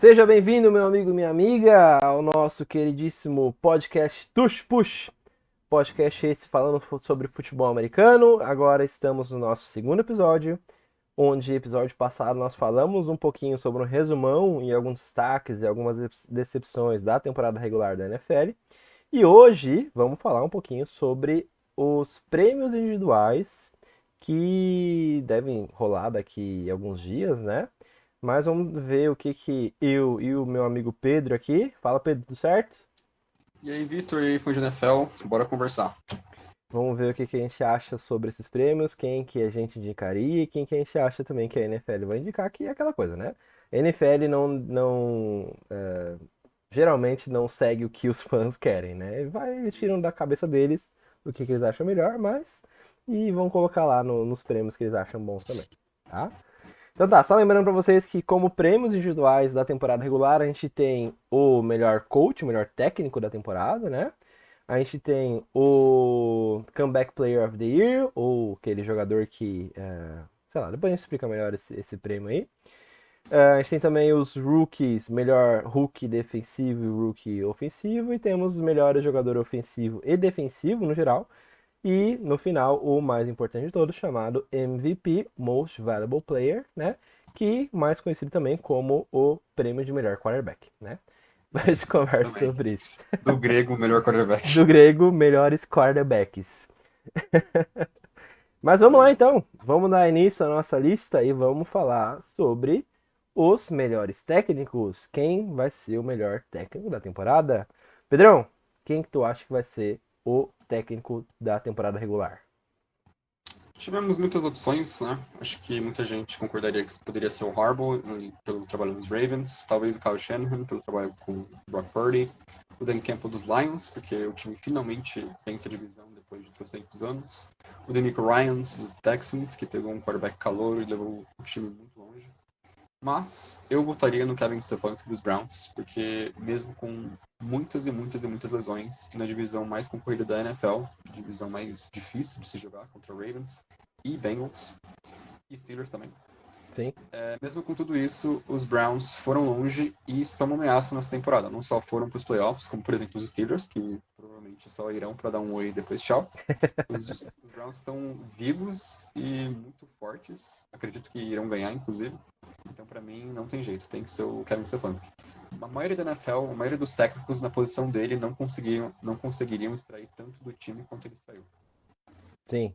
Seja bem-vindo, meu amigo e minha amiga, ao nosso queridíssimo podcast Tush Push. Podcast esse falando sobre futebol americano. Agora estamos no nosso segundo episódio, onde episódio passado nós falamos um pouquinho sobre um resumão e alguns destaques e algumas decepções da temporada regular da NFL. E hoje vamos falar um pouquinho sobre os prêmios individuais que devem rolar daqui a alguns dias, né? Mas vamos ver o que eu e o meu amigo Pedro aqui. Fala, Pedro, tudo certo? E aí, Vitor, e aí, fã de NFL, bora conversar. Vamos ver o que a gente acha sobre esses prêmios, quem que a gente indicaria e quem que a gente acha também que a NFL vai indicar, que é aquela coisa, né? A NFL geralmente não segue o que os fãs querem, né? Eles tiram da cabeça deles o que eles acham melhor, mas e vão colocar lá nos prêmios que eles acham bons também, tá? Então tá, só lembrando pra vocês que como prêmios individuais da temporada regular, a gente tem o melhor coach, o melhor técnico da temporada, né? A gente tem o Comeback Player of the Year, ou aquele jogador que, sei lá, depois a gente explica melhor esse prêmio aí. A gente tem também os rookies, melhor rookie defensivo e rookie ofensivo, e temos os melhores jogador ofensivo e defensivo no geral. E no final, o mais importante de todos, chamado MVP, Most Valuable Player, né? Que mais conhecido também como o prêmio de melhor quarterback, né? Mas a gente conversa Também. sobre isso. Do grego, melhor Do quarterback. grego, melhores quarterbacks. Mas Isso vamos lá aí. então. Vamos dar início à nossa lista e vamos falar sobre os melhores técnicos. Quem vai ser o melhor técnico da temporada? Pedrão, quem que tu acha que vai ser o técnico da temporada regular? Tivemos muitas opções, né? Acho que muita gente concordaria que poderia ser o Harbaugh, pelo trabalho nos Ravens, talvez o Kyle Shanahan, pelo trabalho com o Brock Purdy, o Dan Campbell dos Lions, porque o time finalmente vence a divisão depois de 300 anos, o DeMeco Ryans dos Texans, que pegou um quarterback calouro e levou o time muito longe. Mas eu votaria no Kevin Stefanski dos Browns, porque mesmo com muitas e muitas e muitas lesões na divisão mais concorrida da NFL, divisão mais difícil de se jogar contra Ravens e Bengals e Steelers também. Sim. Mesmo com tudo isso, os Browns foram longe e são uma ameaça nessa temporada. Não só foram para os playoffs, como por exemplo os Steelers, que provavelmente só irão para dar um oi e depois tchau. Os Browns estão vivos e muito fortes. Acredito que irão ganhar, inclusive. Então, para mim, não tem jeito. Tem que ser o Kevin Stefanski. A maioria da NFL, a maioria dos técnicos na posição dele não conseguiriam extrair tanto do time quanto ele extraiu. Sim.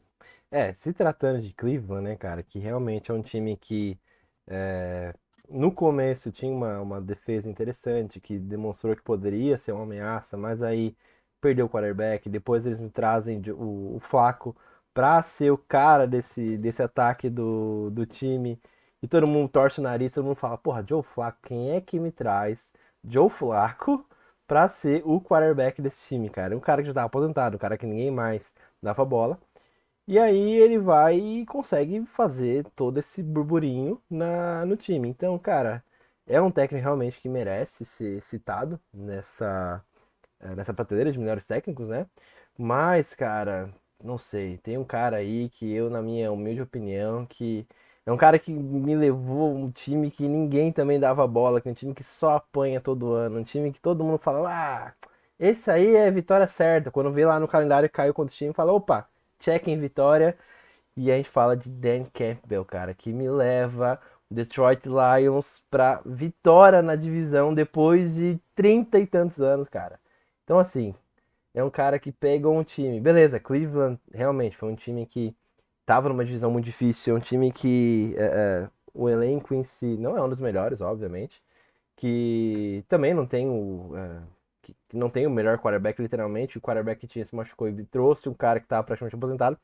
Se tratando de Cleveland, né, cara, que realmente é um time que é, no começo tinha uma defesa interessante, que demonstrou que poderia ser uma ameaça, mas aí perdeu o quarterback, depois eles me trazem o Flaco pra ser o cara desse ataque do time, e todo mundo torce o nariz, todo mundo fala, porra, Joe Flacco, quem é que me traz Joe Flacco pra ser o quarterback desse time, cara? Um cara que já tava aposentado, um cara que ninguém mais dava bola. E aí ele vai e consegue fazer todo esse burburinho no time. Então, cara, é um técnico realmente que merece ser citado nessa prateleira de melhores técnicos, né? Mas, cara, não sei. Tem um cara aí que eu, na minha humilde opinião, que é um cara que me levou um time que ninguém também dava bola, que é um time que só apanha todo ano, um time que todo mundo fala, esse aí é vitória certa. Quando vê lá no calendário caiu contra o time, fala, opa, check em vitória. E a gente fala de Dan Campbell, cara, que me leva o Detroit Lions pra vitória na divisão depois de 30 e tantos anos, cara. Então, assim, é um cara que pegou um time. Beleza, Cleveland realmente foi um time que tava numa divisão muito difícil, é um time que o elenco em si não é um dos melhores, obviamente, que também não tem que não tem o melhor quarterback, literalmente. O quarterback que tinha se machucou e trouxe um cara que estava praticamente aposentado.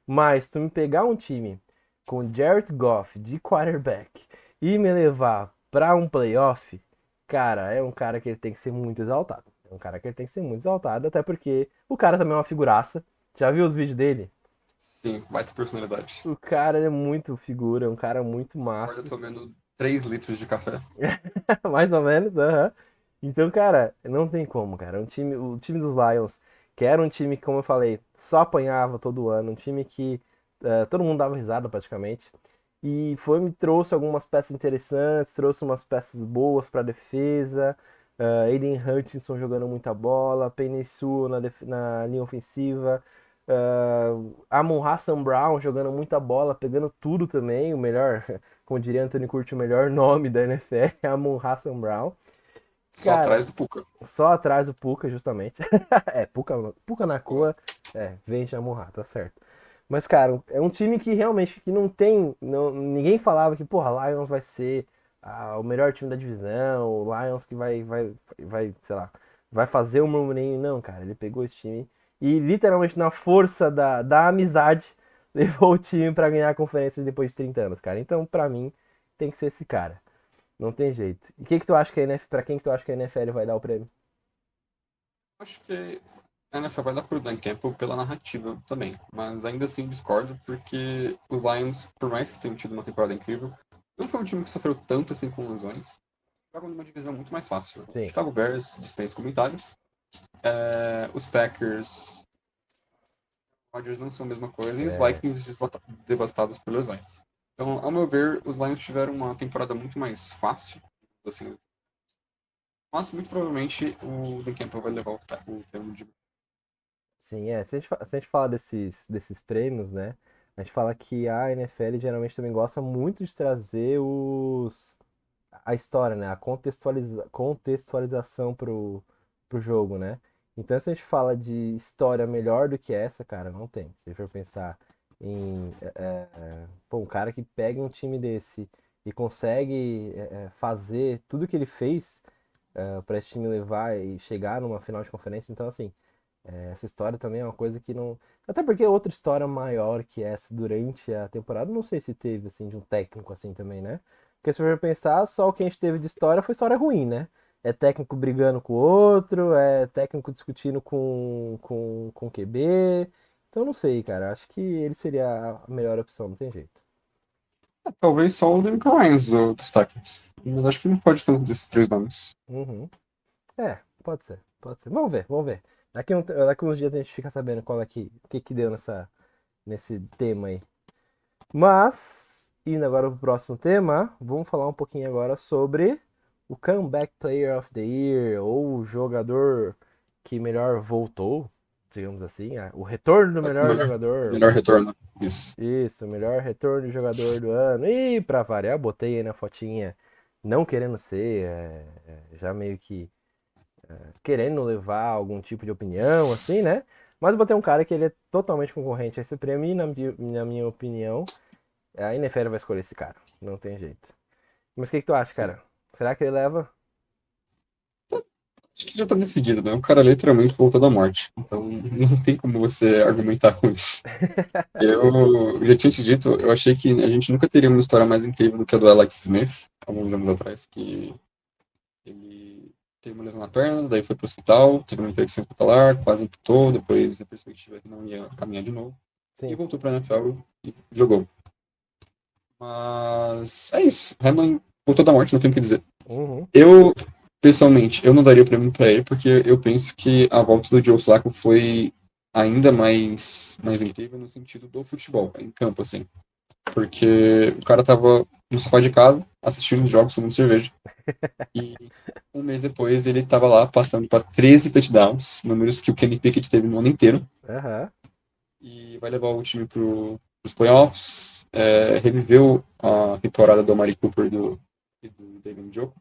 Mas tu me pegar um time com Jared Goff de quarterback e me levar para um playoff, cara, é um cara que ele tem que ser muito exaltado. É um cara que ele tem que ser muito exaltado, até porque o cara também é uma figuraça. Já viu os vídeos dele? Sim, baita personalidade. O cara é muito figura, é um cara muito Acorda massa. tomando 3 litros de café. Mais ou menos, aham. Então, cara, não tem como, cara. O time dos Lions, que era um time que, como eu falei, só apanhava todo ano, um time que todo mundo dava risada praticamente. me trouxe algumas peças interessantes, trouxe umas peças boas para defesa. Aiden Hutchinson jogando muita bola, Penei Sewell na linha ofensiva. Amon-Ra St. Brown jogando muita bola, pegando tudo também. O melhor, como diria Anthony Curti, o melhor nome da NFL é Amon-Ra St. Brown. Só Cara, atrás do Puka. só atrás do Puka, justamente. Puka Nakua, vence Amon-Ra, tá certo. Mas, cara, é um time que realmente que não tem. Ninguém falava que, porra, Lions vai ser o melhor time da divisão, o Lions que vai, sei lá, vai fazer o murmurinho. Não, cara, ele pegou esse time e literalmente na força da amizade levou o time pra ganhar a conferência depois de 30 anos, cara. Então, pra mim, tem que ser esse cara. Não tem jeito. E que tu acha que a NFL, pra quem que tu acha que a NFL vai dar o prêmio? Acho que a NFL vai dar pro Dan Campbell pela narrativa também, mas ainda assim discordo, porque os Lions, por mais que tenham tido uma temporada incrível, não foi um time que sofreu tanto assim com lesões, jogam numa divisão muito mais fácil. Sim. Chicago Bears dispensa comentários, os Packers, Rodgers não são a mesma coisa, e os É, Vikings devastados por lesões. Então, ao meu ver, os Lions tiveram uma temporada muito mais fácil, assim, mas muito provavelmente o Dan Campbell vai levar o prêmio de. sim, se a gente fala desses prêmios, né? A gente fala que a NFL geralmente também gosta muito de trazer a história, né? A contextualização pro jogo, né? Então, se a gente fala de história melhor do que essa, cara, não tem. Se a gente for pensar em, pô, um cara que pega um time desse e consegue fazer tudo que ele fez para esse time levar e chegar numa final de conferência, então, assim, essa história também é uma coisa que não. Até porque outra história maior que essa durante a temporada, não sei se teve, assim, de um técnico assim também, né? Porque se for pensar, só o que a gente teve de história foi história ruim, né? É técnico brigando com o outro, é técnico discutindo com o QB. Então não sei, cara. Acho que ele seria a melhor opção, não tem jeito. Talvez só o Demico Ryans dos Titans. Mas acho que não pode tanto desses três nomes. Uhum. É, pode ser, pode ser. Vamos ver, vamos ver. Daqui uns dias a gente fica sabendo o que que deu nesse tema aí. Mas, indo agora pro próximo tema, vamos falar um pouquinho agora sobre o Comeback Player of the Year, ou o jogador que melhor voltou, digamos assim, o retorno do É o melhor jogador. melhor retorno. Isso. Isso, o melhor retorno de jogador do ano. E pra variar, botei aí na fotinha, não querendo ser, já meio que querendo levar algum tipo de opinião, assim, né? Mas eu botei um cara que ele é totalmente concorrente a esse prêmio e, na minha opinião, a NFL vai escolher esse cara. Não tem jeito. Mas o que que tu acha, Sim. cara? Será que ele leva? Acho que já tá decidido, né? O cara literalmente voltou da morte. Então não tem como você argumentar com isso. Eu já tinha te dito, eu achei que a gente nunca teria uma história mais incrível do que a do Alex Smith, alguns anos atrás, que ele teve uma lesão na perna, daí foi pro hospital, teve uma infecção hospitalar, quase amputou, depois a perspectiva é que não ia caminhar de novo, e Sim. voltou pra NFL e jogou. Mas é isso. Hamlin voltou da morte, não tenho o que dizer. Uhum. Eu, pessoalmente, eu não daria o prêmio pra ele, porque eu penso que a volta do Joe Flacco foi ainda mais incrível no sentido do futebol, em campo, assim. Porque o cara tava no sofá de casa, assistindo os jogos, tomando cerveja. E um mês depois ele tava lá passando para 13 touchdowns, números que o Kenny Pickett teve no ano inteiro. Aham. E vai levar o time pros playoffs, reviveu a temporada do Amari Cooper e do David Njoku.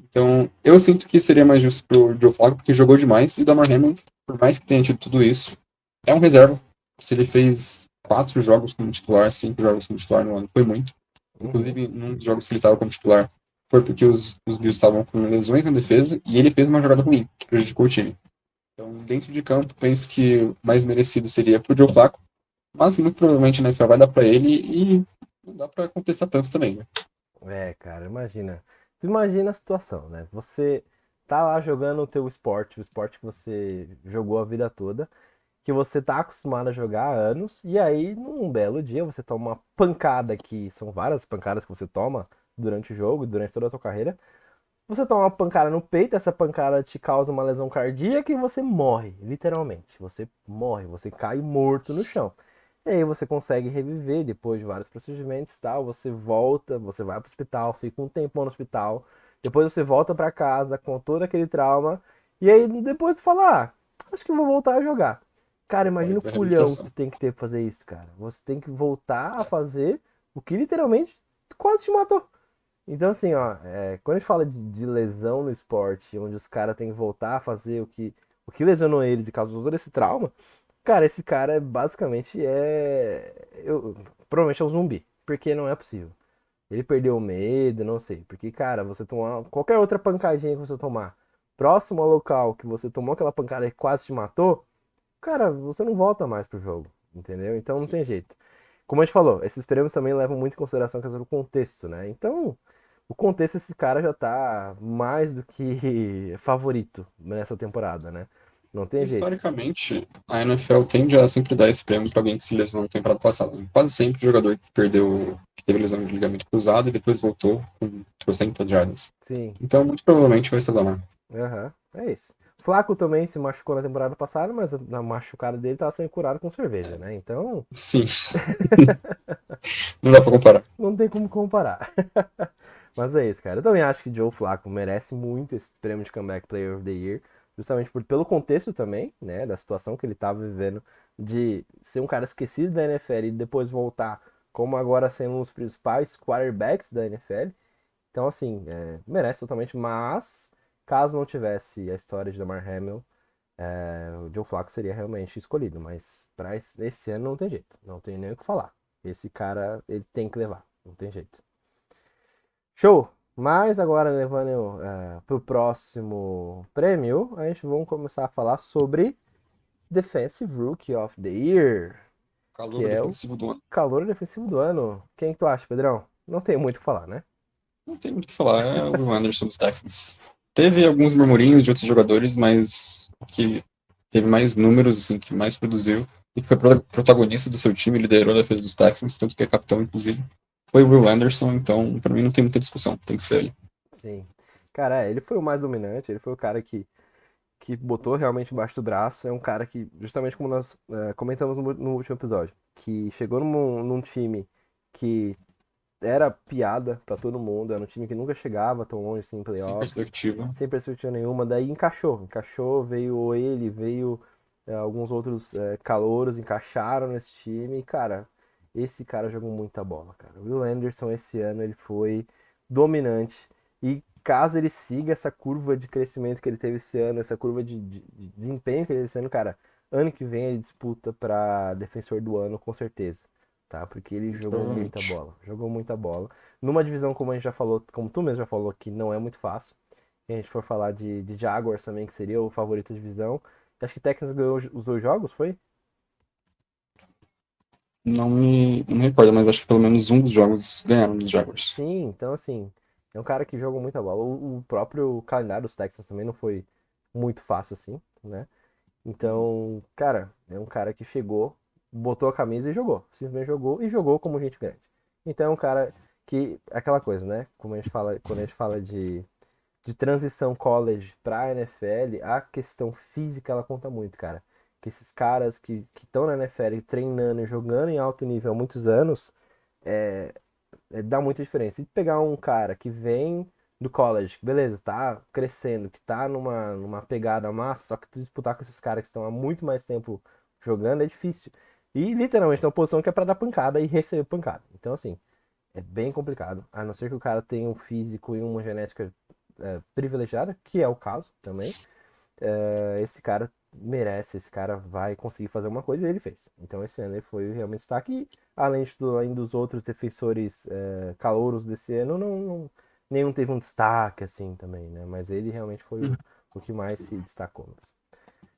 Então, eu sinto que seria mais justo pro Joe Flacco, porque jogou demais, e o Damar Hamlin, por mais que tenha tido tudo isso, é um reserva. Se ele fez 4 jogos como titular, 5 jogos como titular no ano, foi muito. Uhum. Inclusive, num dos jogos que ele estava como titular, foi porque os Bills estavam com lesões na defesa, e ele fez uma jogada ruim, que prejudicou o time. Então, dentro de campo, penso que o mais merecido seria pro Joe Flacco, mas muito provavelmente na NFL vai dar para ele, e não dá para contestar tanto também, né? Cara, imagina. Tu imagina a situação, né? Você tá lá jogando o teu esporte, o esporte que você jogou a vida toda, que você tá acostumado a jogar há anos, e aí, num belo dia, você toma uma pancada, que são várias pancadas que você toma durante o jogo, durante toda a tua carreira. Você toma uma pancada no peito, essa pancada te causa uma lesão cardíaca e você morre, literalmente. Você morre, você cai morto no chão. E aí você consegue reviver depois de vários procedimentos e tal. Você volta, você vai pro hospital, fica um tempão no hospital. Depois você volta pra casa com todo aquele trauma. E aí depois você fala, acho que eu vou voltar a jogar. Cara, Vai imagina o pra culhão que reabilitação. tu tem que ter pra fazer isso, cara. Você tem que voltar a fazer o que literalmente quase te matou. Então, assim, ó, quando a gente fala de lesão no esporte, onde os caras têm que voltar a fazer o que lesionou eles e causou todo esse trauma, cara, esse cara basicamente provavelmente é um zumbi, porque não é possível. Ele perdeu o medo, não sei. Porque, cara, você tomar qualquer outra pancadinha que você tomar próximo ao local que você tomou aquela pancada que quase te matou, cara, você não volta mais pro jogo, entendeu? Então não Sim. tem jeito. Como a gente falou, esses prêmios também levam muito em consideração a questão do contexto, né? Então, o contexto, esse cara já tá mais do que favorito nessa temporada, né? Não tem jeito. Historicamente, a NFL tende a sempre dar esse prêmio para alguém que se lesionou na temporada passada. Quase sempre o jogador que perdeu, que teve lesão de ligamento cruzado e depois voltou com trocentas jardas. Sim, Então, muito provavelmente vai ser Lamar. aham, é isso. Flaco também se machucou na temporada passada, mas na machucada dele tava sendo curado com cerveja, né? Então, Sim, não dá pra comparar. não tem como comparar. Mas é isso, cara. Eu também acho que Joe Flacco merece muito esse prêmio de Comeback Player of the Year, justamente pelo contexto também, né, da situação que ele tava vivendo, de ser um cara esquecido da NFL e depois voltar como agora sendo um dos principais quarterbacks da NFL. Então, assim, merece totalmente, mas caso não tivesse a história de Damar Hamlin, o Joe Flacco seria realmente escolhido, mas para esse ano não tem jeito, não tem nem o que falar. Esse cara, ele tem que levar, não tem jeito. Show! Mas agora, levando para o próximo prêmio, a gente vai começar a falar sobre Defensive Rookie of the Year, que Calor é o defensivo do ano. calor defensivo do ano. Quem que tu acha, Pedrão? Não tem muito o que falar, né? Não tem muito o que falar, é o Will Anderson dos Texans. Teve alguns murmurinhos de outros jogadores, mas o que teve mais números, assim, que mais produziu e que foi protagonista do seu time, liderou a defesa dos Texans, tanto que é capitão, inclusive, foi o Will Anderson, então, pra mim, não tem muita discussão, tem que ser ele. Sim. Cara, ele foi o mais dominante, ele foi o cara que botou realmente embaixo do braço. É um cara que, justamente como nós comentamos no último episódio, que chegou num time que era piada pra todo mundo, era um time que nunca chegava tão longe assim em Sem playoff, perspectiva. sem perspectiva nenhuma. Daí encaixou, veio ele, veio alguns outros calouros, encaixaram nesse time. E, cara, esse cara jogou muita bola, cara. O Will Anderson esse ano ele foi dominante. E caso ele siga essa curva de crescimento que ele teve esse ano, essa curva de desempenho que ele teve esse ano, cara, ano que vem ele disputa pra defensor do ano com certeza, tá? Porque ele Muito jogou muita provavelmente. bola, jogou muita bola. Numa divisão, como a gente já falou, como tu mesmo já falou, que não é muito fácil. Se a gente for falar de Jaguars também, que seria o favorito de divisão. Acho que Texans ganhou os dois jogos, foi? Não me recordo, mas acho que pelo menos um dos jogos ganharam dos Jaguars. Sim, então assim, é um cara que jogou muita bola. O próprio calendário dos Texans também não foi muito fácil assim, né? Então, cara, é um cara que chegou, botou a camisa e jogou. Simplesmente jogou e jogou como gente grande. Então é um cara que, aquela coisa, né? Como a gente fala, quando a gente fala de transição college pra NFL, a questão física ela conta muito, cara. Que esses caras que estão na NFL treinando e jogando em alto nível há muitos anos, dá muita diferença. E pegar um cara que vem do college, que beleza, tá crescendo, que tá numa pegada massa, só que tu disputar com esses caras que estão há muito mais tempo jogando é difícil. E literalmente numa posição que é pra dar pancada e receber pancada. Então, assim, é bem complicado. A não ser que o cara tenha um físico e uma genética privilegiada, que é o caso também. Esse cara merece, esse cara vai conseguir fazer uma coisa e ele fez. Então esse ano ele foi realmente destaque. E, além dos outros defensores calouros desse ano, nenhum teve um destaque assim também, né? Mas ele realmente foi o que mais se destacou mesmo.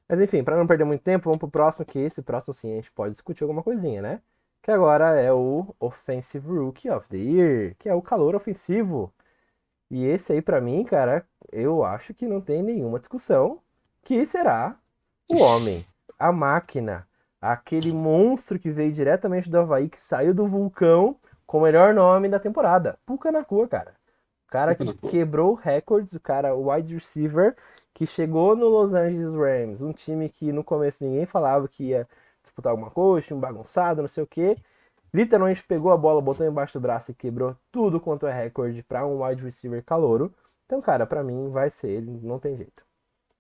Mas enfim, para não perder muito tempo, vamos pro próximo, que esse próximo sim a gente pode discutir alguma coisinha, né? Que agora é o Offensive Rookie of the Year, que é o calor ofensivo. E esse aí, pra mim, cara, eu acho que não tem nenhuma discussão que será o homem, a máquina, aquele monstro que veio diretamente do Havaí, que saiu do vulcão com o melhor nome da temporada. Puka Nakua, cara. O cara Puka que Nakua. quebrou recordes, o cara o wide receiver que chegou no Los Angeles Rams, um time que no começo ninguém falava que ia disputar alguma coisa, time bagunçado, não sei o quê. Literalmente pegou a bola, botou embaixo do braço e quebrou tudo quanto é recorde para um wide receiver calouro. Então, cara, para mim vai ser ele, não tem jeito.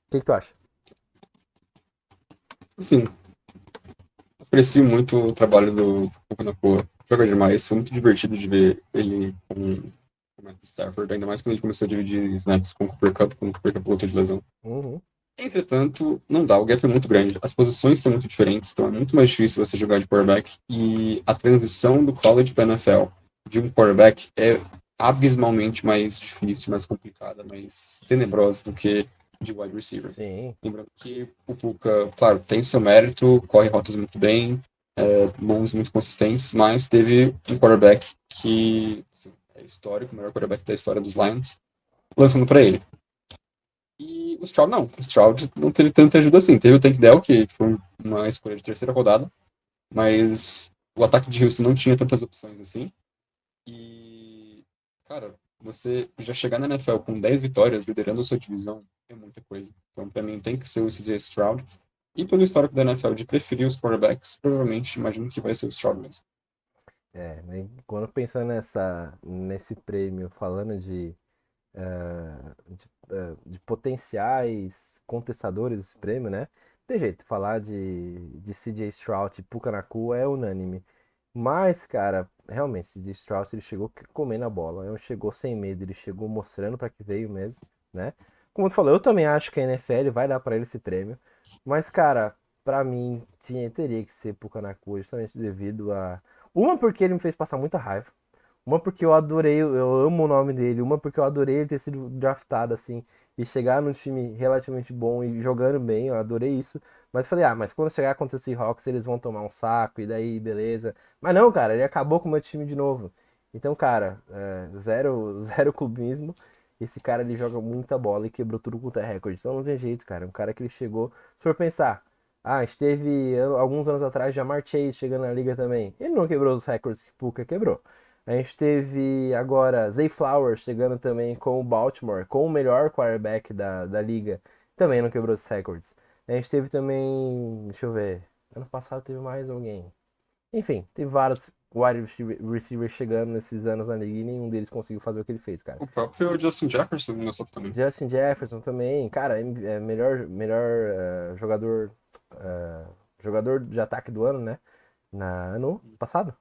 O que tu acha? Assim, aprecio muito o trabalho do Puka Nakua. Joga demais, foi muito divertido de ver ele com o Matthew Stafford, ainda mais quando ele começou a dividir snaps com o Cooper Cup, quando o Cooper Cup voltou de lesão. Uhum. Entretanto, não dá, o gap é muito grande, as posições são muito diferentes, então é muito mais difícil você jogar de quarterback, e a transição do college para NFL de um quarterback é abismalmente mais difícil, mais complicada, mais tenebrosa do que de wide receiver. Sim. Lembrando que o Puka, claro, tem seu mérito, corre rotas muito bem, mãos muito consistentes, mas teve um quarterback que assim, é histórico, o melhor quarterback da história dos Lions, lançando para ele. E o Stroud não. O Stroud não teve tanta ajuda assim. Teve o Tank Dell, que foi uma escolha de terceira rodada, mas o ataque de Houston não tinha tantas opções assim. E, cara, você já chegar na NFL com 10 vitórias, liderando a sua divisão, é muita coisa. Então, pra mim, tem que ser o CJ Stroud. E pelo histórico da NFL de preferir os quarterbacks, provavelmente imagino que vai ser o Stroud mesmo. Né, quando pensando nesse prêmio, falando de potenciais contestadores desse prêmio, né? Tem jeito, falar de CJ Stroud e Puka Nakua é unânime. Mas, cara, realmente, CJ Stroud ele chegou comendo a bola, ele chegou sem medo, ele chegou mostrando para que veio mesmo, né? Como tu falou, eu também acho que a NFL vai dar para ele esse prêmio. Mas, cara, para mim teria que ser Puka Nakua justamente devido a uma porque ele me fez passar muita raiva. Uma porque eu adorei, eu amo o nome dele. Uma porque eu adorei ele ter sido draftado assim e chegar num time relativamente bom e jogando bem, eu adorei isso. Mas falei, mas quando chegar contra o Seahawks eles vão tomar um saco e daí beleza. Mas não, cara, ele acabou com o meu time de novo. Então, cara, zero clubismo. Esse cara ele joga muita bola e quebrou tudo com o recorde. Então não tem jeito, cara. Um cara que ele chegou. Se for pensar, esteve alguns anos atrás Jamar Chase chegando na liga também. Ele não quebrou os recordes que Puka quebrou. A gente teve agora Zay Flowers chegando também com o Baltimore, com o melhor quarterback da liga. Também não quebrou os recordes. A gente teve também, deixa eu ver, ano passado teve mais alguém. Enfim, teve vários wide receivers chegando nesses anos na liga e nenhum deles conseguiu fazer o que ele fez, cara. O próprio Justin Jefferson no Minnesota também. Justin Jefferson também, cara, é melhor jogador, jogador de ataque do ano, né? Ano passado?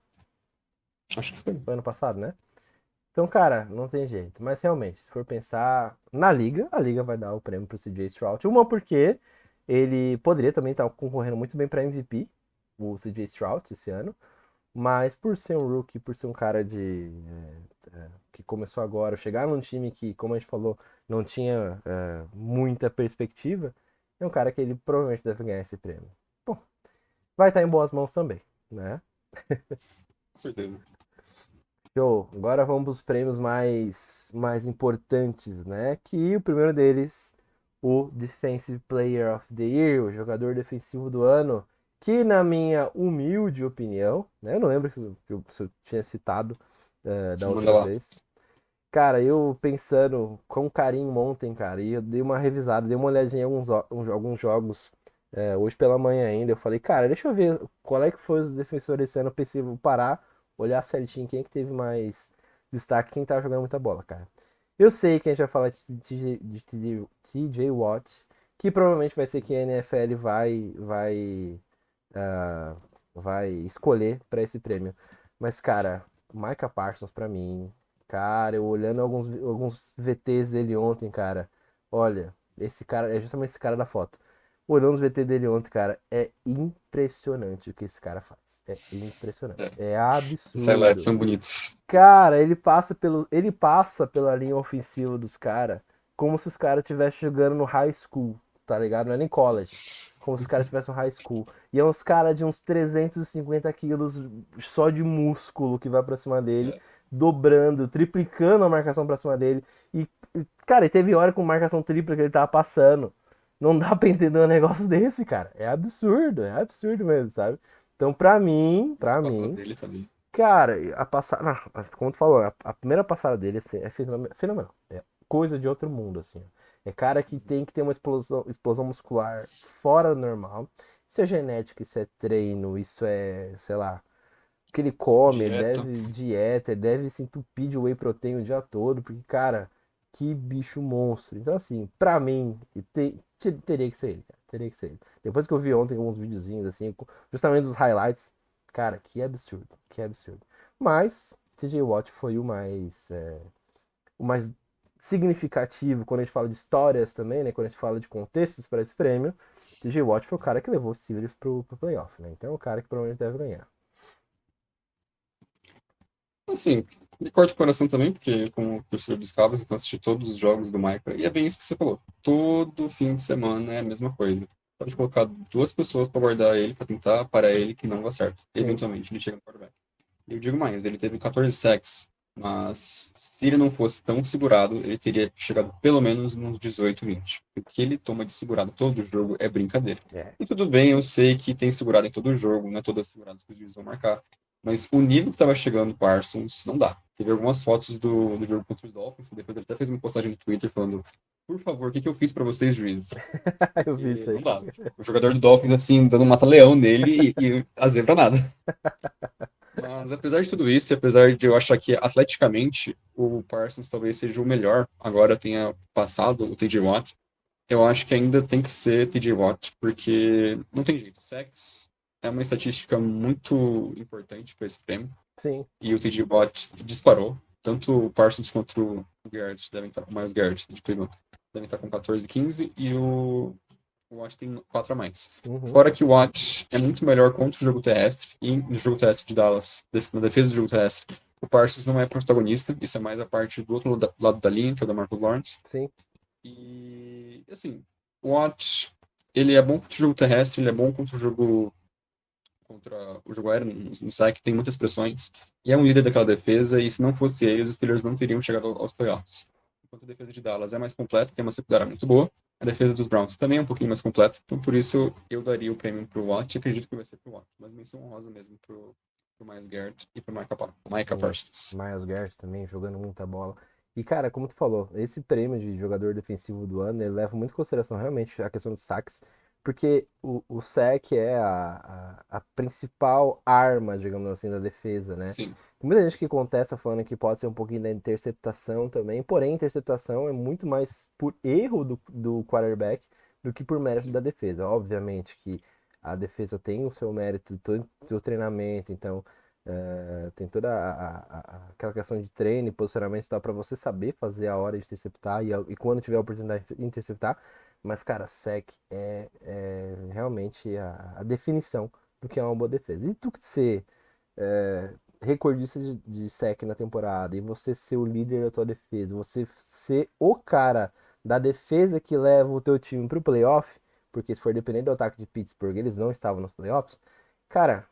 Acho que foi. Foi ano passado, né? Então, cara, não tem jeito. Mas realmente, se for pensar na liga, a liga vai dar o prêmio pro CJ Stroud. Uma porque ele poderia também estar concorrendo muito bem para MVP, o CJ Stroud, esse ano. Mas por ser um rookie, por ser um cara que começou agora, chegar num time que, como a gente falou, não tinha muita perspectiva, é um cara que ele provavelmente deve ganhar esse prêmio. Bom, vai estar em boas mãos também, né? Com certeza. Show. Agora vamos para os prêmios mais importantes, né? Que o primeiro deles, o Defensive Player of the Year, o jogador defensivo do ano, que na minha humilde opinião, né? Eu não lembro se eu tinha citado da Manda outra lá. vez. Cara, eu pensando com carinho ontem, cara, e eu dei uma revisada, dei uma olhadinha em alguns jogos hoje pela manhã ainda. Eu falei, cara, deixa eu ver qual é que foi os defensores esse ano. Eu pensei, vou parar, olhar certinho quem é que teve mais destaque, quem tava jogando muita bola, cara. Eu sei que a gente vai falar de TJ Watt, que provavelmente vai ser quem a NFL ah, vai escolher para esse prêmio. Mas, cara, Micah Parsons pra mim, cara, eu olhando alguns VTs dele ontem, cara, olha, esse cara, é justamente esse cara da foto. Olhando os VT dele ontem, cara, é impressionante o que esse cara faz. É impressionante. É, É os highlights absurdo. são bonitos. Cara, ele passa pela linha ofensiva dos caras como se os caras estivessem jogando no high school, tá ligado? Não é nem college. Como se os caras estivessem no high school. E é uns caras de uns 350 quilos só de músculo que vai pra cima dele, É, dobrando, triplicando a marcação pra cima dele. Cara, e teve hora com marcação tripla que ele tava passando. Não dá pra entender um negócio desse, cara. É absurdo mesmo, sabe? Então, pra passada mim, dele também. cara, a passada. Como tu falou, a primeira passada dele assim, é fenomenal. É coisa de outro mundo, assim. É cara que tem que ter uma explosão muscular fora do normal. Isso é genética, isso é treino, isso é, sei lá, o que ele come, ele Dieta. deve dieta, ele deve se entupir de whey protein o dia todo, porque, cara, que bicho monstro. Então, assim, pra mim, teria que ser ele, cara, teria que ser ele. Depois que eu vi ontem alguns videozinhos, assim, justamente os highlights, cara, que absurdo, que absurdo. Mas, TJ Watt foi o mais significativo quando a gente fala de histórias também, né? Quando a gente fala de contextos para esse prêmio. TJ Watt foi o cara que levou os Steelers pro playoff, né? Então é o cara que provavelmente deve ganhar. Assim, me corta o coração também, porque como professor dos Cowboys, eu assisti todos os jogos do Michael, e é bem isso que você falou. Todo fim de semana é a mesma coisa. Pode colocar duas pessoas para guardar ele, para tentar parar ele, que não dá certo. Sim. Eventualmente ele chega no quarterback. Eu digo mais, ele teve 14 sacks, mas se ele não fosse tão segurado, ele teria chegado pelo menos nos 18, 20. O que ele toma de segurado todo jogo é brincadeira. É. E tudo bem, eu sei que tem segurado em todo jogo, não é todas as seguradas que os juízes vão marcar, mas o nível que estava chegando o Parsons não dá. Teve algumas fotos do jogo contra os Dolphins, que depois ele até fez uma postagem no Twitter falando: por favor, o que eu fiz para vocês, juízes? Eu vi Porque isso aí. não dá. O jogador do Dolphins, assim, dando um mata-leão nele e a zebra nada. Mas apesar de tudo isso, e apesar de eu achar que atleticamente o Parsons talvez seja o melhor, agora tenha passado o TJ Watt, eu acho que ainda tem que ser TJ Watt, porque não tem jeito. Sacks é uma estatística muito importante para esse prêmio, Sim. e o TJ Watt disparou. Tanto o Parsons quanto o Garrett devem estar, o Miles Garrett de Cleveland devem estar com 14 e 15, e o Watt tem 4 a mais. Uhum. Fora que o Watt é muito melhor contra o jogo terrestre, e no jogo terrestre de Dallas, na defesa do jogo terrestre, o Parsons não é protagonista, isso é mais a parte do outro lado da linha, que é o da Marcus Lawrence. Sim. E, assim, o Watt, ele é bom contra o jogo terrestre, ele é bom contra o jogo aéreo, no saque, tem muitas pressões, e é um líder daquela defesa, e se não fosse ele, os Steelers não teriam chegado aos playoffs. Enquanto a defesa de Dallas é mais completa, tem uma secundária muito boa, a defesa dos Browns também é um pouquinho mais completa, então por isso eu daria o prêmio pro Watt, e acredito que vai ser pro Watt, mas menção honrosa mesmo pro Myles Garrett e pro Micah Sim. Parsons. Miles Garrett também jogando muita bola. E, cara, como tu falou, esse prêmio de jogador defensivo do ano, ele leva muito em consideração realmente a questão dos saques, porque o sack é a principal arma, digamos assim, da defesa, né? Sim, Tem muita gente que contesta falando que pode ser um pouquinho da interceptação também, porém, a interceptação é muito mais por erro do quarterback do que por mérito da sim. defesa. Obviamente que a defesa tem o seu mérito do treinamento, então tem toda aquela questão de treino e posicionamento dá para você saber fazer a hora de interceptar e quando tiver a oportunidade de interceptar. Mas, cara, sec é realmente a definição do que é uma boa defesa. E tu ser recordista de sec na temporada e você ser o líder da tua defesa, você ser o cara da defesa que leva o teu time pro playoff, porque se for depender do ataque de Pittsburgh, eles não estavam nos playoffs, cara,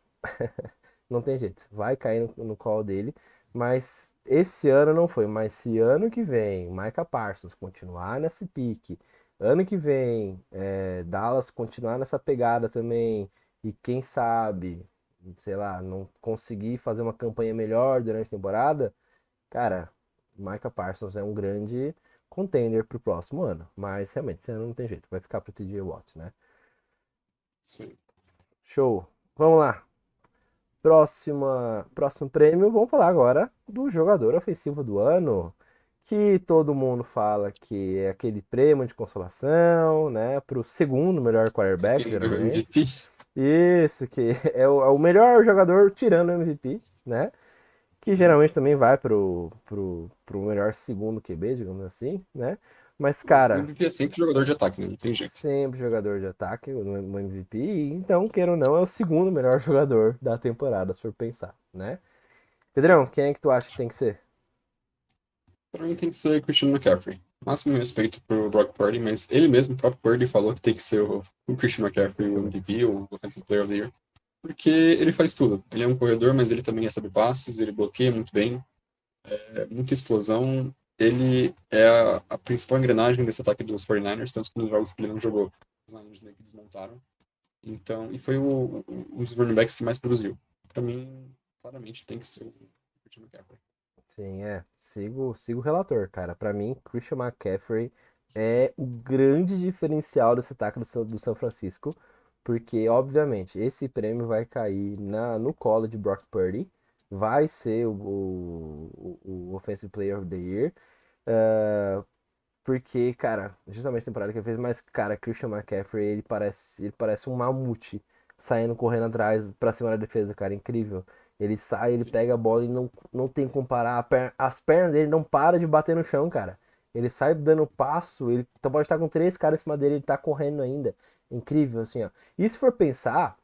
não tem jeito, vai cair no colo dele. Mas esse ano não foi. Mas se ano que vem, Micah Parsons continuar nesse pique, ano que vem, Dallas continuar nessa pegada também, e quem sabe, sei lá, não conseguir fazer uma campanha melhor durante a temporada, cara, Micah Parsons é um grande contender pro próximo ano. Mas realmente, esse ano não tem jeito, vai ficar pro TJ Watt, né? Isso aí. Show. Vamos lá. Próximo prêmio, vamos falar agora do jogador ofensivo do ano, que todo mundo fala que é aquele prêmio de consolação, né, para o segundo melhor quarterback, Quem ganhou o geralmente. MVP? Isso, que é o melhor jogador tirando o MVP, né? Que geralmente também vai pro melhor segundo QB, digamos assim, né? Mas, O cara, MVP é sempre jogador de ataque, né? Não tem jeito. sempre jogador de ataque no MVP, e então, queira ou não, é o segundo melhor jogador da temporada, se for pensar, né? Sim. Pedrão, quem é que tu acha que tem que ser? Pra mim tem que ser Christian McCaffrey. Máximo respeito pro Brock Purdy, mas ele mesmo, o próprio Purdy, falou que tem que ser o Christian McCaffrey, o MVP, o Offensive Player of the Year. Porque ele faz tudo. Ele é um corredor, mas ele também recebe passes, ele bloqueia muito bem, muita explosão. Ele é a principal engrenagem desse ataque dos 49ers, tanto que nos jogos que ele não jogou, os Niners meio que desmontaram. Então, e foi um dos running backs que mais produziu. Pra mim, claramente tem que ser o Christian McCaffrey. Sim, sigo o relator, cara. Pra mim, Christian McCaffrey é o grande diferencial desse ataque do São Francisco, porque, obviamente, esse prêmio vai cair no colo de Brock Purdy, vai ser o Offensive Player of the Year, porque, cara, justamente a temporada que ele fez, mas, cara, Christian McCaffrey, ele parece um mamute saindo correndo atrás pra cima da defesa, cara, incrível. Ele sai, ele Sim. pega a bola e não tem como parar. As pernas dele não param de bater no chão, cara. Ele sai dando passo, ele pode estar com três caras em cima dele, ele tá correndo ainda. Incrível, assim, ó. E se for pensar,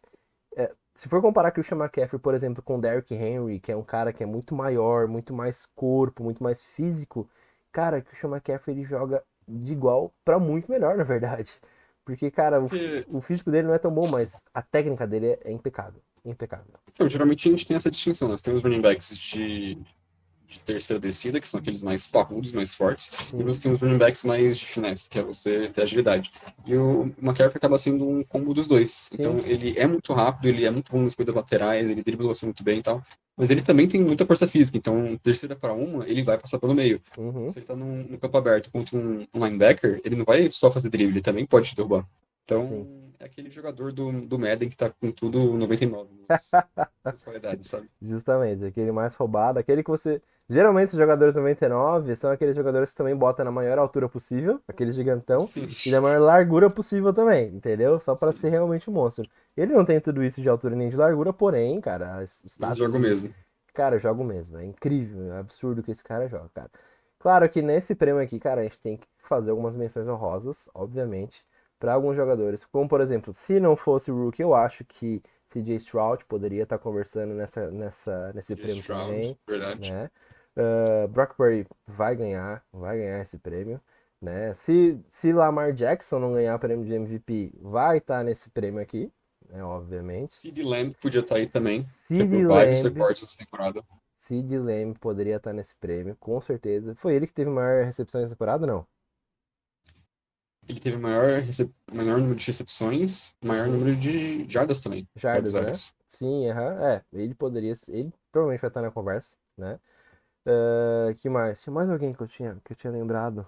se for comparar Christian McCaffrey, por exemplo, com Derrick Henry, que é um cara que é muito maior, muito mais corpo, muito mais físico, cara, Christian McCaffrey ele joga de igual pra muito melhor, na verdade. Porque, cara, Porque, o físico dele não é tão bom, mas a técnica dele é impecável. Impecável. então, geralmente a gente tem essa distinção. Nós temos running backs de terceira descida, que são aqueles mais parrudos, mais fortes, e Sim. você tem os running backs mais de finesse, que é você ter agilidade. E o McCaffrey acaba sendo um combo dos dois. Então, Sim. ele é muito rápido, ele é muito bom nas corridas laterais, ele dribla você muito bem e tal, mas ele também tem muita força física. Então, terceira para uma, ele vai passar pelo meio. Uhum. Se ele tá no campo aberto contra um linebacker, ele não vai só fazer drible, ele também pode te derrubar. Sim. Então, é aquele jogador do Madden que tá com tudo 99 nas qualidades, sabe? Justamente, aquele mais roubado, aquele que você. Geralmente os jogadores 99 são aqueles jogadores que também botam na maior altura possível, aquele gigantão, Sim, e na maior largura possível também, entendeu? Só pra ser sim. realmente um monstro. Ele não tem tudo isso de altura nem de largura, porém, cara, Mas status jogo de. mesmo. Cara, eu jogo mesmo, é incrível, é absurdo o que esse cara joga, cara. Claro que nesse prêmio aqui, cara, a gente tem que fazer algumas menções honrosas, obviamente, pra alguns jogadores. Como, por exemplo, se não fosse o Rookie, eu acho que CJ Stroud poderia estar conversando nesse CJ prêmio Stroud, também, verdade. né? Brock Purdy vai ganhar esse prêmio, né? Se Lamar Jackson não ganhar o prêmio de MVP, vai estar nesse prêmio aqui, né? Obviamente. CeeDee Lamb podia estar aí também. CeeDee Quebrou vários Lamb, recordes essa temporada. CeeDee Lamb poderia estar nesse prêmio, com certeza. Foi ele que teve maior recepção nessa temporada, não? Ele teve maior número de recepções, maior Uhum. número de jardas também. Jardas Jardas, né? aéreas. Sim, aham. Ele poderia, ele provavelmente vai estar na conversa, né? Que mais? Tinha mais alguém que eu tinha lembrado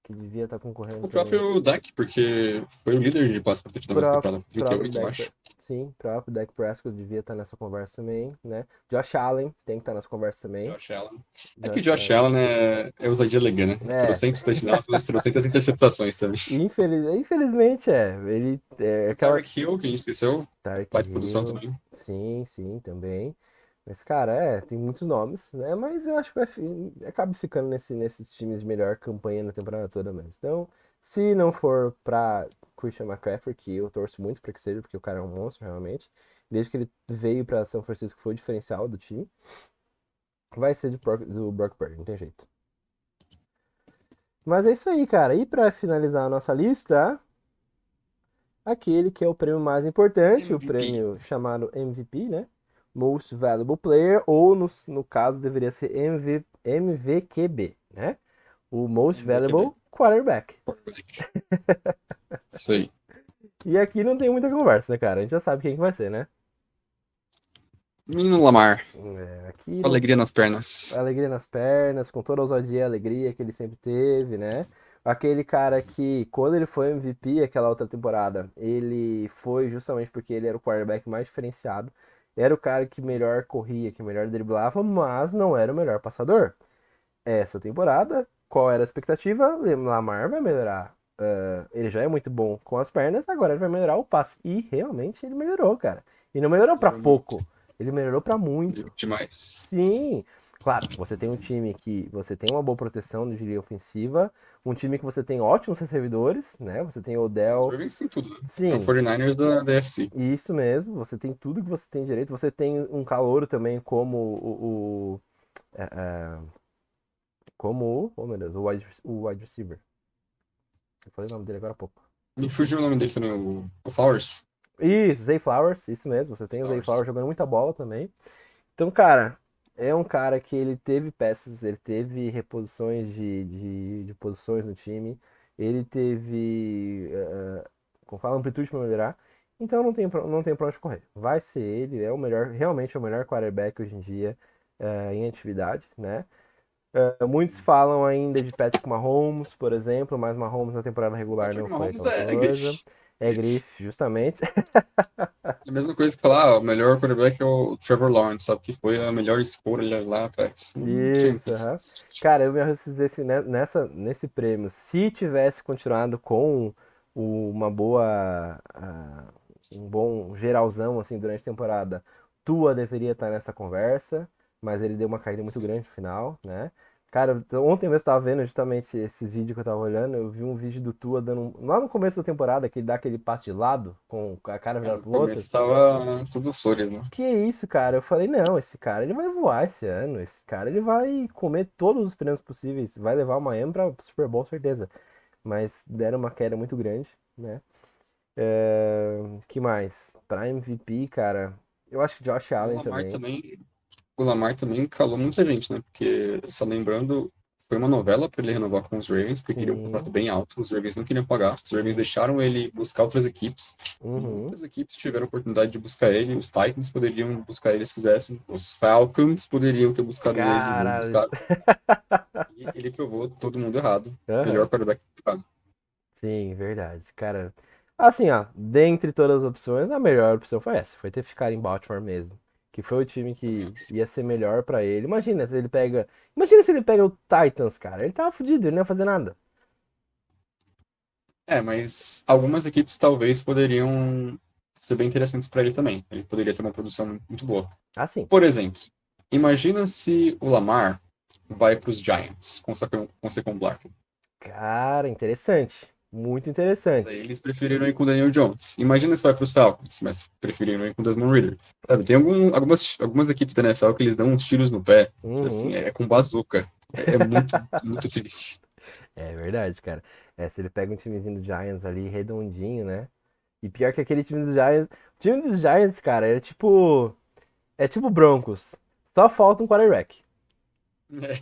que devia estar concorrendo O também. próprio Dak, porque foi o líder de passe para touchdown nessa Próprio, temporada. próprio 38, eu Dak, acho. sim, próprio Dak Prescott devia estar nessa conversa também, né? Josh Allen tem que estar nessa conversa também. Josh Allen. É que Josh Josh Allen. Allen é ousadia legal, né? É, Trocentos touchdowns, mas trocentas interceptações também. infelizmente ele é O aquela Tyreek Hill, que a gente esqueceu, Tark baita produção Hill, também. sim, sim, também. Mas, cara, tem muitos nomes, né? Mas eu acho que acaba ficando nesses times de melhor campanha na temporada toda mesmo. Então, se não for pra Christian McCaffrey, que eu torço muito pra que seja, porque o cara é um monstro, realmente. Desde que ele veio pra São Francisco, foi o diferencial do time. Vai ser do Brock Purdy, não tem jeito. Mas é isso aí, cara. E pra finalizar a nossa lista, aquele que é o prêmio mais importante, o MVP. prêmio chamado MVP, né? Most Valuable Player, ou no caso deveria ser MVQB, né? O Most MVQB. Valuable Quarterback. Quarterback. Isso aí. E aqui não tem muita conversa, né, cara? A gente já sabe quem que vai ser, né? Menino Lamar, Aqui com não alegria nas pernas. alegria nas pernas, com toda a ousadia e alegria que ele sempre teve, né? Aquele cara que, quando ele foi MVP aquela outra temporada, ele foi justamente porque ele era o quarterback mais diferenciado. Era o cara que melhor corria, que melhor driblava, mas não era o melhor passador. Essa temporada, qual era a expectativa? Lamar vai melhorar. Ele já é muito bom com as pernas, agora ele vai melhorar o passe. E realmente ele melhorou, cara. E não melhorou pra Melhorou muito. pouco, ele melhorou pra muito. Demais. Sim, claro, você tem um time que você tem uma boa proteção de linha ofensiva, um time que você tem ótimos recebedores, né? Você tem Os Odell, Ravens tem tudo, né? É o sim, 49ers da FC. isso mesmo, você tem tudo que você tem direito, você tem um calouro também como é, é, oh meu Deus, o wide receiver. Eu falei o nome dele agora há pouco. Me fugiu o nome dele também, o Flowers. Isso, Zay Flowers, isso mesmo, você tem o Zay Flowers. Flowers jogando muita bola também. Então, cara, é um cara que ele teve peças, ele teve reposições de posições no time, ele teve, como fala, amplitude para melhorar. Então não tem pra onde correr. Vai ser ele, é o melhor, realmente é o melhor quarterback hoje em dia em atividade, né? Muitos falam ainda de Patrick Mahomes, por exemplo, mas Mahomes na temporada regular Patrick não foi Mahomes aquela é coisa. grife. É grife, justamente. É a mesma coisa que falar, o melhor quarterback é o Trevor Lawrence, sabe? Que foi a melhor escolha lá atrás. Não tem Isso, aham. condições. Cara, eu me assistisse nesse prêmio. Se tivesse continuado com uma boa, um bom geralzão assim durante a temporada, Tua deveria estar nessa conversa, mas ele deu uma caída muito Sim. grande no final, né? Cara, ontem mesmo eu estava vendo justamente esses vídeos que eu tava olhando, eu vi um vídeo do Tua dando lá no começo da temporada, que ele dá aquele passe de lado com a cara É, virada no pro outro. começo tava tudo flores, né? Que isso, cara? Eu falei, não, esse cara ele vai voar esse ano. Esse cara ele vai comer todos os prêmios possíveis. Vai levar o Miami pra Super Bowl, certeza. Mas deram uma queda muito grande, né? Que mais? Pra MVP, cara. Eu acho que Josh O Allen Lamar também. também, o Lamar também calou muita gente, né? Porque, só lembrando, foi uma novela para ele renovar com os Ravens, porque queria um contrato Sim. bem alto, os Ravens não queriam pagar, os Ravens deixaram ele buscar outras equipes, Uhum. muitas equipes tiveram a oportunidade de buscar ele, os Titans poderiam buscar ele se quisessem, os Falcons poderiam ter buscado ele, não Cara. buscaram, e ele provou todo mundo errado, melhor Aham. quarterback do mercado. Sim, verdade. Cara. Assim, ó, dentre todas as opções, a melhor opção foi essa. Foi ter ficado em Baltimore mesmo. Que foi o time Também que acho. ia ser melhor pra ele. Imagina se ele pega. Imagina se ele pega o Titans, cara. Ele tava fudido, ele não ia fazer nada. É, mas algumas equipes talvez poderiam ser bem interessantes para ele também, ele poderia ter uma produção muito boa. Assim. Por exemplo, imagina se o Lamar vai para os Giants com Saquon Barkley. Cara, interessante. Muito Mas aí interessante. eles preferiram ir com o Daniel Jones. Imagina se vai para os Falcons, mas preferiram ir com o Desmond Ridder. Sabe, tem algumas equipes da NFL que eles dão uns tiros no pé, que assim, Uhum. é com bazuca. É muito, muito triste. É verdade, cara. É, se ele pega um timezinho do Giants ali redondinho, né? E pior que aquele time do Giants. O time dos Giants, cara, é tipo. É tipo Broncos. Só falta um quarterback. É.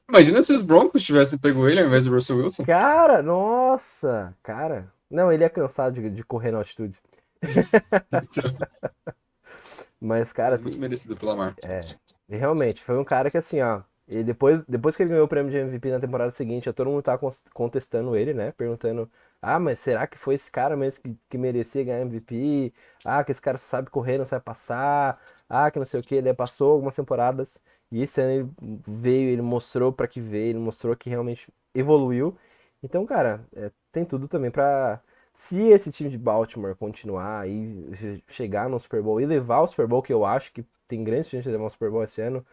Imagina se os Broncos tivessem pego ele ao invés do Russell Wilson. Cara, nossa! Cara. Não, ele é cansado de correr na altitude. Então, Mas, cara, mas muito merecido pelo Lamar. realmente, foi um cara que assim, ó. E depois que ele ganhou o prêmio de MVP na temporada seguinte, todo mundo tá contestando ele, né? Perguntando: ah, mas será que foi esse cara mesmo que merecia ganhar MVP? Ah, que esse cara só sabe correr, não sabe passar. Ah, que não sei o que. Ele passou algumas temporadas e esse ano ele veio, ele mostrou pra que veio, ele mostrou que realmente evoluiu. Então, cara, tem tudo também pra. Se esse time de Baltimore continuar e chegar no Super Bowl e levar o Super Bowl, que eu acho que tem grande chance de levar o Super Bowl esse ano,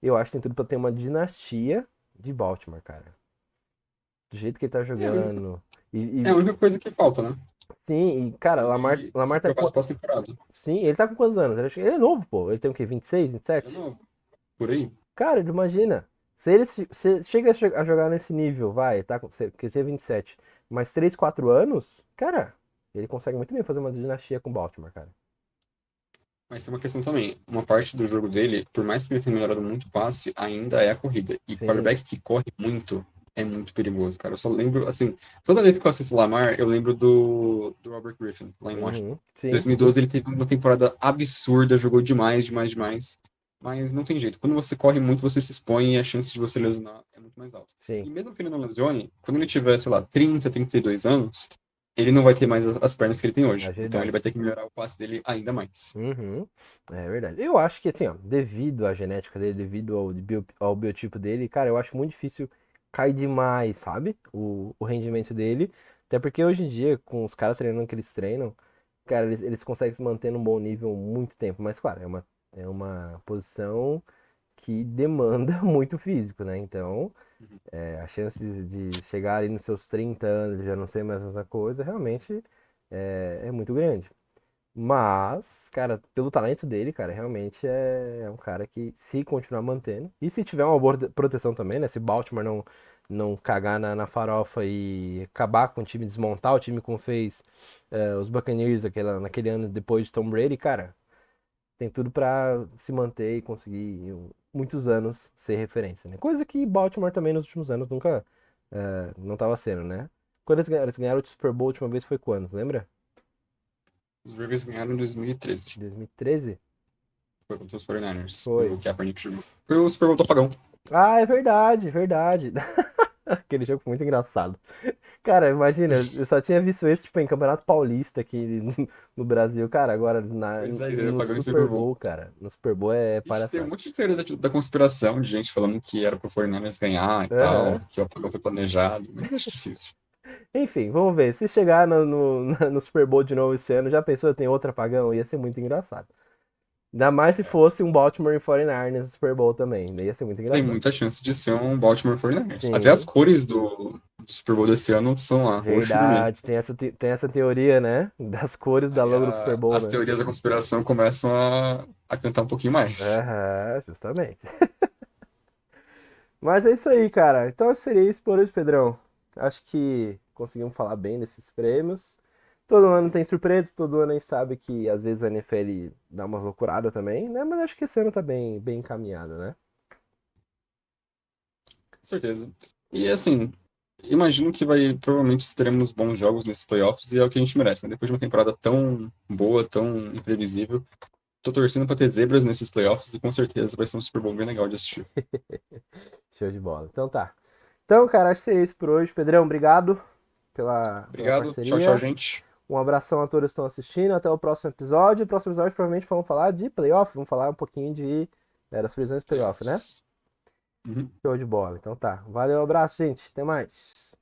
eu acho que tem tudo pra ter uma dinastia de Baltimore, cara. Do jeito que ele tá É a única, jogando. é a E única coisa que falta, né? sim, e cara, Lamar, Ele se Lamar tá provar com. na pós-temporada. Sim, ele tá com quantos anos? Ele é novo, pô. Ele tem o quê? 26, Ele é 27? novo, por aí. Cara, imagina. Se chega a jogar nesse nível, vai, tá com. Que tem 27, mais 3 4 anos, cara, ele consegue muito bem fazer uma dinastia com Baltimore, cara. Mas tem uma questão também. Uma parte do jogo dele, por mais que ele tenha melhorado muito o passe, ainda é a corrida. E Sim. quarterback que corre muito é muito perigoso, cara. Eu só lembro, assim, toda vez que eu assisto o Lamar, eu lembro do Robert Griffin, lá em Washington. Uhum. Sim, sim. 2012 ele teve uma temporada absurda, jogou demais, demais, demais. Mas não tem jeito. Quando você corre muito, você se expõe e a chance de você lesionar é muito mais alta. Sim. E mesmo que ele não lesione, quando ele tiver, sei lá, 30, 32 anos, ele não vai ter mais as pernas que ele tem hoje. Então ele vai Agilidade. ter que melhorar o passe dele ainda mais. Uhum. É verdade. Eu acho que, assim, ó, devido à genética dele, devido ao biotipo dele, cara, eu acho muito difícil cair demais, sabe? O rendimento dele. Até porque hoje em dia, com os caras treinando que eles treinam, cara, eles conseguem se manter num bom nível muito tempo. Mas, claro, é uma posição que demanda muito físico, né? Então, a chance de chegar ali nos seus 30 anos e já não ser mais a mesma coisa, realmente é muito grande. Mas, cara, pelo talento dele, cara, realmente é um cara que, se continuar mantendo, e se tiver uma boa proteção também, né? Se Baltimore não cagar na farofa e acabar com o time, desmontar o time como fez os Buccaneers naquele ano depois de Tom Brady, cara, tem tudo pra se manter e conseguir em muitos anos ser referência, né? Coisa que Baltimore também nos últimos anos nunca não tava sendo, né? Quando eles ganharam o Super Bowl a última vez foi quando? Lembra? Os Ravens ganharam em 2013. 2013? Foi contra os 49ers. Foi. O Kaepernick jogou. Foi o Super Bowl do Apagão. Ah, é verdade, verdade. Aquele jogo foi muito engraçado. Cara, imagina, eu só tinha visto esse, tipo, em Campeonato Paulista aqui no Brasil. Cara, agora Pois é, entendeu? no Pagando em Super Super Bowl. Bowl, cara. No Super Bowl é Ixi, tem um palhaçada. monte de teoria da conspiração de gente falando que era pro 49ers ganhar e tal, Aham. que o apagão foi planejado, mas eu acho difícil. Enfim, vamos ver. Se chegar no Super Bowl de novo esse ano, já pensou, tem outro apagão? Ia ser muito engraçado. Ainda mais se fosse um Baltimore e 49ers no Super Bowl também. Ia ser muito Tem engraçado. muita chance de ser um Baltimore 49ers. Até as Sim, cores do Super Bowl desse ano são lá, roxo e vermelho. verdade. Tem essa teoria, né? Das cores da Aí logo do Super Bowl, as né? teorias da conspiração começam a cantar um pouquinho mais. Aham, justamente. Mas é isso aí, cara. Então seria isso por hoje, Pedrão. Acho que conseguimos falar bem desses prêmios. Todo ano tem surpresa, todo ano a gente sabe que às vezes a NFL dá umas loucuradas também, né? Mas acho que esse ano tá bem encaminhado, né? Com certeza. E assim, imagino que provavelmente teremos bons jogos nesses playoffs e é o que a gente merece, né? Depois de uma temporada tão boa, tão imprevisível, tô torcendo pra ter zebras nesses playoffs e com certeza vai ser um Super Bowl bem legal de assistir. Show de bola. Então tá. Então, cara, acho que seria isso por hoje. Pedrão, obrigado pela Obrigado, tchau, tchau, parceria. gente. Um abração a todos que estão assistindo. Até o próximo episódio. O próximo episódio provavelmente vamos falar de playoff. Vamos falar um pouquinho das prisões de playoff, né? Playoffs. Uhum. Show de bola. Então tá. Valeu, abraço, gente. Até mais.